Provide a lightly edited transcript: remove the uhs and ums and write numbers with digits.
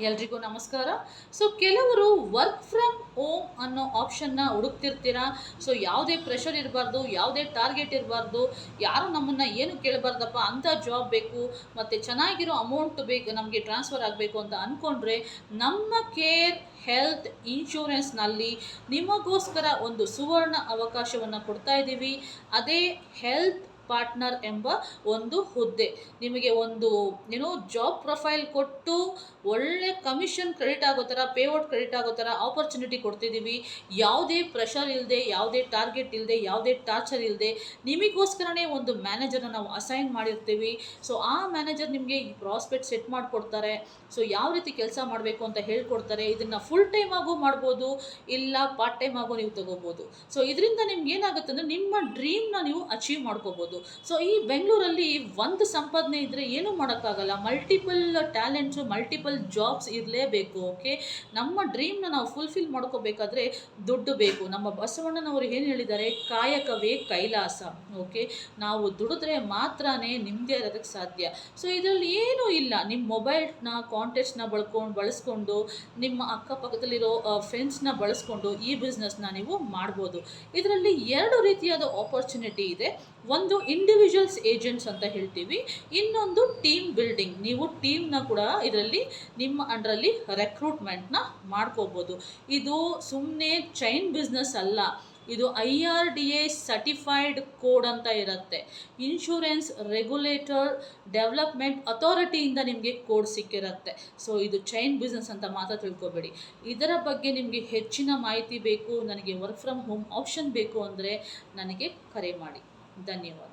ಎಲ್ರಿಗೂ ನಮಸ್ಕಾರ. ಸೊ ಕೆಲವರು ವರ್ಕ್ ಫ್ರಮ್ ಹೋಮ್ ಅನ್ನೋ ಆಪ್ಷನ್ನ ಹುಡುಕ್ತಿರ್ತೀರಾ. ಸೊ ಯಾವುದೇ ಪ್ರೆಷರ್ ಇರಬಾರ್ದು, ಯಾವುದೇ ಟಾರ್ಗೆಟ್ ಇರಬಾರ್ದು, ಯಾರು ನಮ್ಮನ್ನು ಏನು ಕೇಳಬಾರ್ದಪ್ಪ ಅಂಥ ಜಾಬ್ ಬೇಕು ಮತ್ತು ಚೆನ್ನಾಗಿರೋ ಅಮೌಂಟ್ ಬೇಕು, ನಮಗೆ ಟ್ರಾನ್ಸ್ಫರ್ ಆಗಬೇಕು ಅಂತ ಅಂದ್ಕೊಂಡ್ರೆ ನಮ್ಮ ಕೇರ್ ಹೆಲ್ತ್ ಇನ್ಶೂರೆನ್ಸ್ನಲ್ಲಿ ನಿಮಗೋಸ್ಕರ ಒಂದು ಸುವರ್ಣ ಅವಕಾಶವನ್ನು ಕೊಡ್ತಾ ಇದ್ದೀವಿ. ಅದೇ ಹೆಲ್ತ್ ಪಾರ್ಟ್ನರ್ ಎಂಬ ಒಂದು ಹುದ್ದೆ. ನಿಮಗೆ ಒಂದು ಜಾಬ್ ಪ್ರೊಫೈಲ್ ಕೊಟ್ಟು ಒಳ್ಳೆ ಕಮಿಷನ್ ಕ್ರೆಡಿಟ್ ಆಗೋ ಥರ, ಪೇಔಟ್ ಕ್ರೆಡಿಟ್ ಆಗೋ ಥರ ಆಪರ್ಚುನಿಟಿ ಕೊಡ್ತಿದ್ದೀವಿ. ಯಾವುದೇ ಪ್ರೆಷರ್ ಇಲ್ಲದೆ, ಯಾವುದೇ ಟಾರ್ಗೆಟ್ ಇಲ್ಲದೆ, ಯಾವುದೇ ಟಾರ್ಚರ್ ಇಲ್ಲದೆ ನಿಮಗೋಸ್ಕರನೇ ಒಂದು ಮ್ಯಾನೇಜರ್ನ ನಾವು ಅಸೈನ್ ಮಾಡಿರ್ತೀವಿ. ಸೊ ಆ ಮ್ಯಾನೇಜರ್ ನಿಮಗೆ ಈ ಪ್ರಾಸ್ಪೆಕ್ಟ್ ಸೆಟ್ ಮಾಡಿಕೊಡ್ತಾರೆ. ಸೊ ಯಾವ ರೀತಿ ಕೆಲಸ ಮಾಡಬೇಕು ಅಂತ ಹೇಳ್ಕೊಡ್ತಾರೆ. ಇದನ್ನು ಫುಲ್ ಟೈಮ್ ಆಗು ಮಾಡ್ಬೋದು, ಇಲ್ಲ ಪಾರ್ಟ್ ಟೈಮ್ ಆಗು ನೀವು ತಗೋಬೋದು. ಸೊ ಇದರಿಂದ ನಿಮ್ಗೆ ಏನಾಗುತ್ತೆ ಅಂದರೆ ನಿಮ್ಮ ಡ್ರೀಮ್ನ ನೀವು ಅಚೀವ್ ಮಾಡ್ಕೋಬೋದು. ಸೊ ಈ ಬೆಂಗಳೂರಲ್ಲಿ ಒಂದು ಸಂಪಾದನೆ ಇದ್ದರೆ ಏನೂ ಮಾಡೋಕ್ಕಾಗಲ್ಲ. ಮಲ್ಟಿಪಲ್ ಟ್ಯಾಲೆಂಟ್ಸು, ಮಲ್ಟಿಪಲ್ ಜಾಬ್ಸ್ ಇರಲೇಬೇಕು. ಓಕೆ, ನಮ್ಮ ಡ್ರೀಮ್ನ ನಾವು ಫುಲ್ಫಿಲ್ ಮಾಡ್ಕೋಬೇಕಾದ್ರೆ ದುಡ್ಡು ಬೇಕು. ನಮ್ಮ ಬಸವಣ್ಣನವರು ಏನು ಹೇಳಿದ್ದಾರೆ, ಕಾಯಕವೇ ಕೈಲಾಸ. ಓಕೆ, ನಾವು ದುಡಿದ್ರೆ ಮಾತ್ರನೇ ನಿಮ್ಮದೇ ಇರೋದಕ್ಕೆ ಸಾಧ್ಯ. ಸೊ ಇದರಲ್ಲಿ ಏನೂ ಇಲ್ಲ. ನಿಮ್ಮ ಮೊಬೈಲ್ನ ಕಾಂಟ್ಯಾಕ್ಟ್ಸ್ನ ಬಳಸ್ಕೊಂಡು ನಿಮ್ಮ ಅಕ್ಕಪಕ್ಕದಲ್ಲಿರೋ ಫ್ರೆಂಡ್ಸ್ನ ಬಳಸ್ಕೊಂಡು ಈ ಬಿಸ್ನೆಸ್ನ ನೀವು ಮಾಡ್ಬೋದು. ಇದರಲ್ಲಿ ಎರಡು ರೀತಿಯಾದ ಆಪರ್ಚುನಿಟಿ ಇದೆ. ಒಂದು ಇಂಡಿವಿಜುವಲ್ಸ್ ಏಜೆಂಟ್ಸ್ ಅಂತ ಹೇಳ್ತೀವಿ, ಇನ್ನೊಂದು ಟೀಮ್ ಬಿಲ್ಡಿಂಗ್. ನೀವು ಟೀಮ್ನ ಕೂಡ ಇದರಲ್ಲಿ ನಿಮ್ಮ ಅಂಡರಲ್ಲಿ ರೆಕ್ರೂಟ್ಮೆಂಟ್ನ ಮಾಡ್ಕೋಬೋದು. ಇದು ಸುಮ್ಮನೆ ಚೈನ್ ಬಿಸ್ನೆಸ್ ಅಲ್ಲ, ಇದು IRDA ಸರ್ಟಿಫೈಡ್ ಕೋಡ್ ಅಂತ ಇರುತ್ತೆ. ಇನ್ಶೂರೆನ್ಸ್ ರೆಗ್ಯುಲೇಟರ್ ಡೆವಲಪ್ಮೆಂಟ್ ಅಥಾರಿಟಿಯಿಂದ ನಿಮಗೆ ಕೋಡ್ ಸಿಕ್ಕಿರುತ್ತೆ. ಸೊ ಇದು ಚೈನ್ ಬಿಸ್ನೆಸ್ ಅಂತ ಮಾತ್ರ ತಿಳ್ಕೊಬೇಡಿ. ಇದರ ಬಗ್ಗೆ ನಿಮಗೆ ಹೆಚ್ಚಿನ ಮಾಹಿತಿ ಬೇಕು, ನನಗೆ ವರ್ಕ್ ಫ್ರಮ್ ಹೋಮ್ ಆಪ್ಷನ್ ಬೇಕು ಅಂದರೆ ನನಗೆ ಕರೆ ಮಾಡಿ. ಧನ್ಯವಾದ.